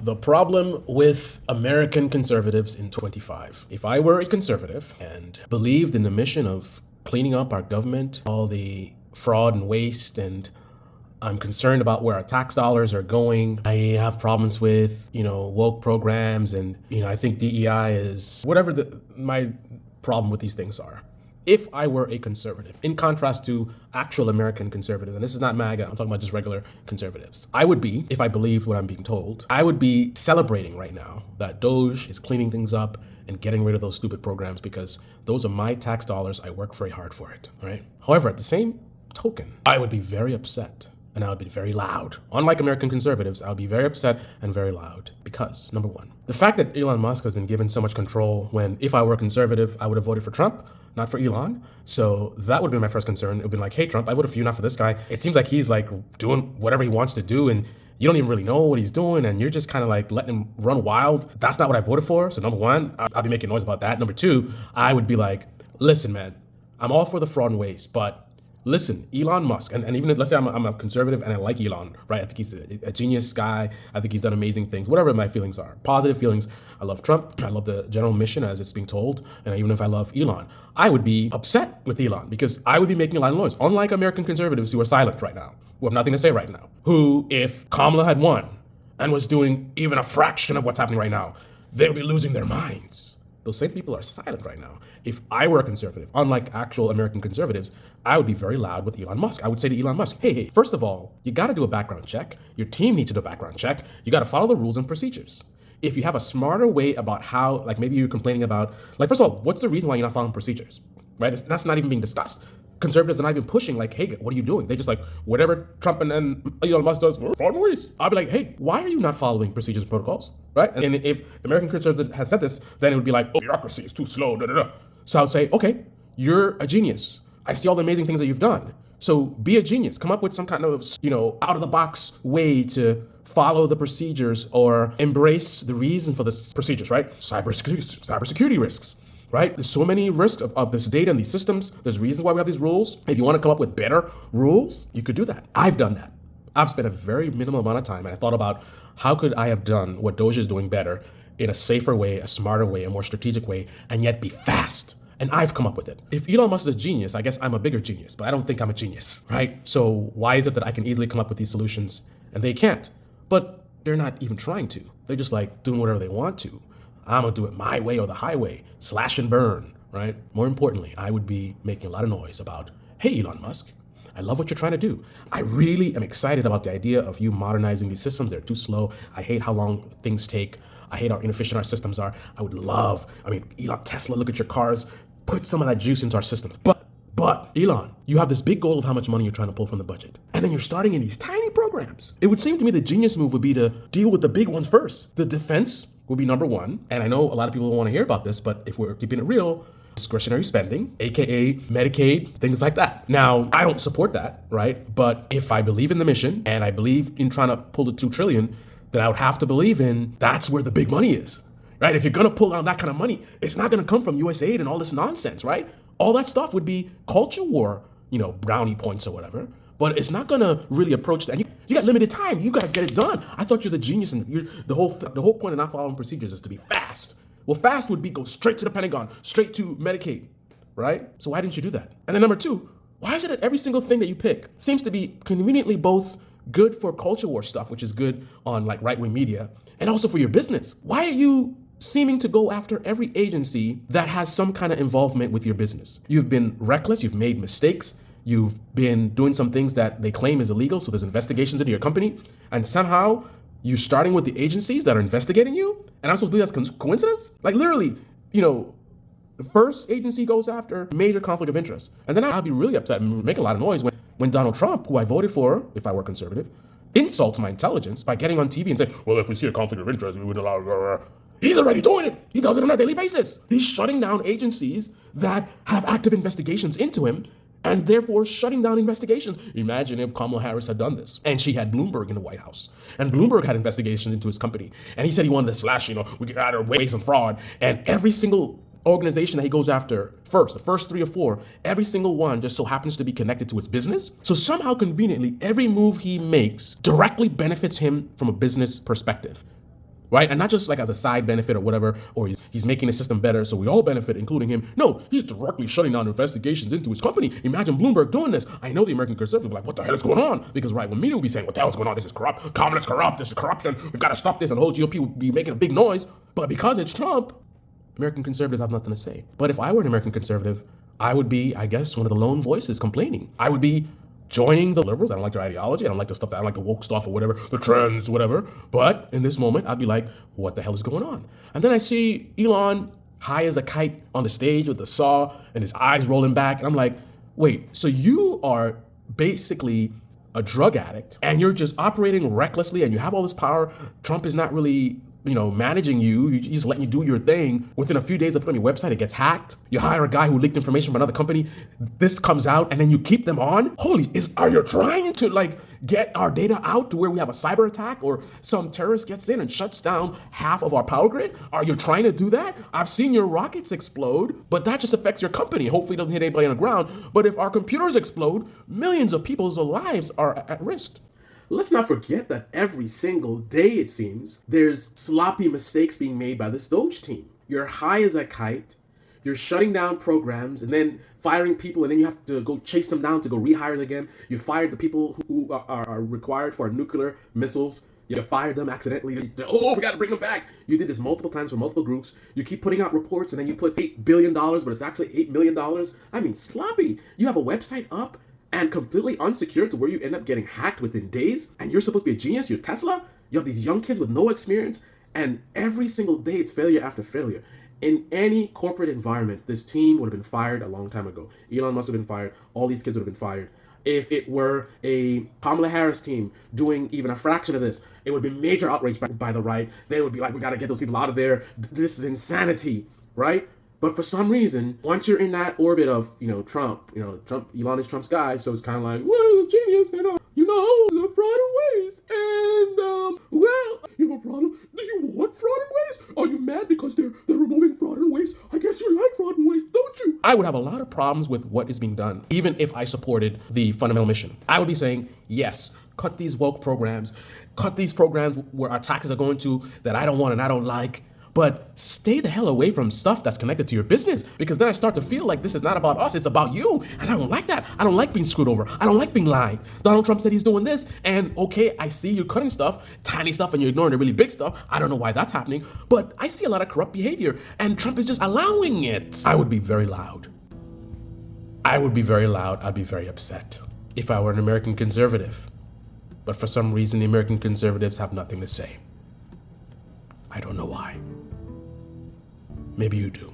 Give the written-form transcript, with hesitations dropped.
The problem with American conservatives in 25. If I were a conservative and believed in the mission of cleaning up our government, all the fraud and waste, and I'm concerned about where our tax dollars are going. I have problems with, woke programs, and, I think DEI is whatever my problem with these things are. If I were a conservative, in contrast to actual American conservatives, and this is not MAGA, I'm talking about just regular conservatives, I would be, if I believed what I'm being told, I would be celebrating right now that Doge is cleaning things up and getting rid of those stupid programs, because those are my tax dollars. I work very hard for it, right? However, at the same token, I would be very upset and I would be very loud. Unlike American conservatives, I would be very upset and very loud because, number one, the fact that Elon Musk has been given so much control, when if I were a conservative, I would have voted for Trump, not for Elon. So that would be my first concern. It would be like, hey, Trump, I voted for you, not for this guy. It seems like he's like doing whatever he wants to do, and you don't even really know what he's doing, and you're just kind of like letting him run wild. That's not what I voted for. So number one, I'll be making noise about that. Number two, I would be like, listen, man, I'm all for the fraud and waste, but listen, Elon Musk, and even if, let's say I'm a conservative and I like Elon, right? I think he's a genius guy. I think he's done amazing things, whatever my feelings are. Positive feelings. I love Trump. I love the general mission as it's being told. And even if I love Elon, I would be upset with Elon because I would be making a lot of noise. Unlike American conservatives who are silent right now, who have nothing to say right now, who, if Kamala had won and was doing even a fraction of what's happening right now, they would be losing their minds. Those same people are silent right now. If I were a conservative, unlike actual American conservatives, I would be very loud with Elon Musk. I would say to Elon Musk, hey, first of all, you got to do a background check. Your team needs to do a background check. You got to follow the rules and procedures. If you have a smarter way about how, like maybe you're complaining about, like, first of all, what's the reason why you're not following procedures, right? That's not even being discussed. Conservatives are not even pushing like, hey, what are you doing? They just like, whatever Trump and Elon Musk does, we're following ways. I'll be like, hey, why are you not following procedures and protocols, right? And if American conservatives had said this, then it would be like, oh, bureaucracy is too slow, da da da. So I would say, okay, you're a genius. I see all the amazing things that you've done. So be a genius. Come up with some kind of, out of the box way to follow the procedures or embrace the reason for the procedures, right? Cybersecurity risks. Right? There's so many risks of this data and these systems. There's reasons why we have these rules. If you want to come up with better rules, you could do that. I've done that. I've spent a very minimal amount of time, and I thought about how could I have done what Doge is doing better in a safer way, a smarter way, a more strategic way, and yet be fast. And I've come up with it. If Elon Musk is a genius, I guess I'm a bigger genius, but I don't think I'm a genius, right? So why is it that I can easily come up with these solutions and they can't? But they're not even trying to. They're just like doing whatever they want to. I'm gonna do it my way or the highway, slash and burn, right? More importantly, I would be making a lot of noise about, hey, Elon Musk, I love what you're trying to do. I really am excited about the idea of you modernizing these systems. They're too slow. I hate how long things take. I hate how inefficient our systems are. Elon, Tesla, look at your cars. Put some of that juice into our systems. But Elon, you have this big goal of how much money you're trying to pull from the budget. And then you're starting in these tiny programs. It would seem to me the genius move would be to deal with the big ones first. The defense would be number one. And I know a lot of people don't want to hear about this, but if we're keeping it real, discretionary spending, AKA Medicaid, things like that. Now, I don't support that, right? But if I believe in the mission and I believe in trying to pull the 2 trillion, then I would have to believe in that's where the big money is, right? If you're going to pull out that kind of money, it's not going to come from USAID and all this nonsense, right? All that stuff would be culture war, brownie points or whatever. But it's not gonna really approach that. You got limited time. You gotta get it done. I thought you're the genius, and the whole point of not following procedures is to be fast. Well, fast would be go straight to the Pentagon, straight to Medicaid, right? So why didn't you do that? And then number two, why is it that every single thing that you pick seems to be conveniently both good for culture war stuff, which is good on like right-wing media, and also for your business? Why are you seeming to go after every agency that has some kind of involvement with your business? You've been reckless. You've made mistakes. You've been doing some things that they claim is illegal, so there's investigations into your company, and somehow you're starting with the agencies that are investigating you, and I'm supposed to believe that's coincidence? Like literally, the first agency goes after major conflict of interest, and then I'll be really upset and make a lot of noise when Donald Trump, who I voted for if I were conservative, insults my intelligence by getting on TV and saying, well, if we see a conflict of interest, we wouldn't allow. He's already doing it. He does it on a daily basis. He's shutting down agencies that have active investigations into him, and therefore shutting down investigations. Imagine if Kamala Harris had done this and she had Bloomberg in the White House and Bloomberg had investigations into his company and he said he wanted to slash, we get out of waste and fraud, and every single organization that he goes after first, the first 3 or 4, every single one just so happens to be connected to his business. So somehow conveniently, every move he makes directly benefits him from a business perspective. right? And not just like as a side benefit or whatever, or he's making the system better so we all benefit, including him. No, he's directly shutting down investigations into his company. Imagine Bloomberg doing this. I know the American conservatives are like, what the hell is going on? Because right when media will be saying, what the hell is going on? This is corrupt. Kamala is corrupt. This is corruption. We've got to stop this. And the whole GOP would be making a big noise. But because it's Trump, American conservatives have nothing to say. But if I were an American conservative, I would be, I guess, one of the lone voices complaining. I would be joining the liberals. I don't like their ideology. I don't like the stuff that I don't like the woke stuff or whatever, the trends, whatever. But in this moment, I'd be like, what the hell is going on? And then I see Elon high as a kite on the stage with the saw and his eyes rolling back. And I'm like, wait, so you are basically a drug addict and you're just operating recklessly and you have all this power. Trump is not really managing you. He's just letting you do your thing. Within a few days of putting on your website, it gets hacked. You hire a guy who leaked information from another company. This comes out and then you keep them on. Are you trying to get our data out to where we have a cyber attack or some terrorist gets in and shuts down half of our power grid? Are you trying to do that? I've seen your rockets explode, but that just affects your company. Hopefully it doesn't hit anybody on the ground. But if our computers explode, millions of people's lives are at risk. Let's not forget that every single day, it seems, there's sloppy mistakes being made by this Doge team. You're high as a kite, you're shutting down programs and then firing people, and then you have to go chase them down to go rehire them again. You fired the people who are required for nuclear missiles. You fired them accidentally. Oh, we got to bring them back. You did this multiple times for multiple groups. You keep putting out reports and then you put $8 billion, but it's actually $8 million. I mean, sloppy. You have a website up and completely unsecured to where you end up getting hacked within days, and you're supposed to be a genius, you're Tesla, you have these young kids with no experience, and every single day it's failure after failure. In any corporate environment, this team would have been fired a long time ago. Elon Musk would have been fired, all these kids would have been fired. If it were a Kamala Harris team doing even a fraction of this, it would be major outrage by the right. They would be like, we gotta get those people out of there. This is insanity, right? But for some reason, once you're in that orbit of, Trump, Elon is Trump's guy, so it's kind of like, well, genius, the fraud and waste, and, well, you have a problem? Do you want fraud and waste? Are you mad because they're removing fraud and waste? I guess you like fraud and waste, don't you? I would have a lot of problems with what is being done, even if I supported the fundamental mission. I would be saying, yes, cut these woke programs, cut these programs where our taxes are going to that I don't want and I don't like. But stay the hell away from stuff that's connected to your business, because then I start to feel like this is not about us, it's about you. And I don't like that. I don't like being screwed over. I don't like being lied. Donald Trump said he's doing this, and okay, I see you cutting stuff, tiny stuff, and you're ignoring the really big stuff. I don't know why that's happening, but I see a lot of corrupt behavior, and Trump is just allowing it. I would be very loud. I'd be very upset if I were an American conservative. But for some reason, the American conservatives have nothing to say. I don't know why. Maybe you do.